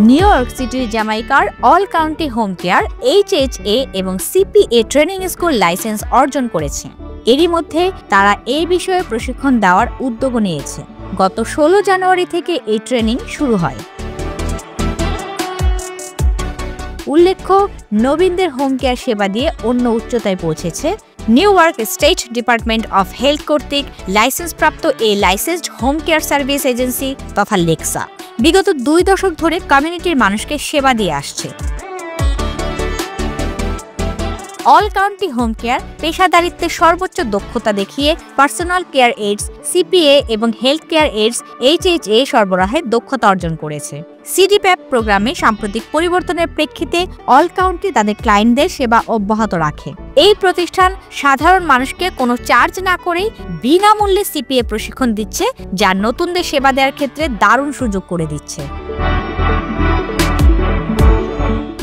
New ইয়র্ক সিটির জ্যামাইকার all county home care HHA এবং CPA ট্রেনিং স্কুল লাইসেন্স অর্জন করেছে। এরই মধ্যে তারা এই বিষয়ে প্রশিক্ষণ দেওয়ার উদ্যোগ নিয়েছে। গত 16 জানুয়ারি থেকে এই ট্রেনিং শুরু হয়। উল্লেখ্য, নবীনদের হোম কেয়ার সেবা দিয়ে অন্য উচ্চতায় পৌঁছেছে new York state department of health কর্তৃক লাইসেন্সপ্রাপ্ত এই licensed home care service agency তথা লেক্সা বিগত 2 দশক ধরে কমিউনিটির মানুষকে সেবা দিয়ে আসছে। অল কাউন্টি হোম কেয়ার পেশাদারিত্বের সর্বোচ্চ দক্ষতা দেখিয়ে পার্সোনাল কেয়ার এইডস CPA এবং হেলথ কেয়ার এইডস HHA সরবরাহে দক্ষতা অর্জন করেছে। CDPAP প্রোগ্রামে সাম্প্রতিক পরিবর্তনের প্রেক্ষিতে অল কাউন্টি তাদের ক্লায়েন্টদের সেবা অব্যাহত রাখে। এই প্রতিষ্ঠান সাধারণ মানুষকে কোনো চার্জ না করেই বিনামূল্যে CPA প্রশিক্ষণ দিচ্ছে, যা নতুনদের সেবা দেওয়ার ক্ষেত্রে দারুণ সুযোগ করে দিচ্ছে।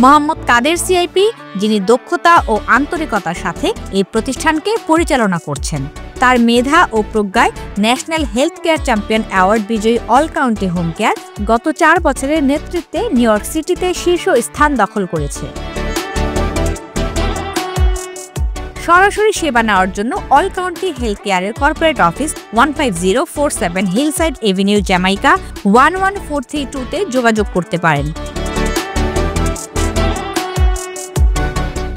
মোহাম্মদ কাদের CIP, যিনি দক্ষতা ও আন্তরিকতার সাথে এই প্রতিষ্ঠানকে পরিচালনা করছেন, তার মেধা ও প্রজ্ঞায় national health care champion award বিজয়ী অল কাউন্টি হোম কেয়ার গত 4 বছরের নেতৃত্বে নিউ ইয়র্ক সিটিতে শীর্ষ স্থান দখল করেছে। সরাসরি সেবা নেওয়ার জন্য অল কাউন্টি হেলথ কেয়ারের corporate office 15047 Hillside Avenue, Jamaica 11432-তে যোগাযোগ করতে পারেন।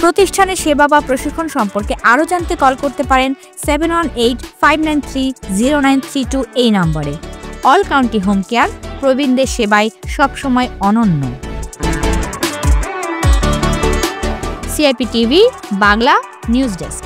প্রতিষ্ঠানের সেবা বা প্রশিক্ষণ সম্পর্কে আরও জানতে কল করতে পারেন 718-593-0932 এই নম্বরে। অল কাউন্টি হোম কেয়ার প্রবীণদের সেবায় সবসময় অনন্য। CIP TV Bangla news desk.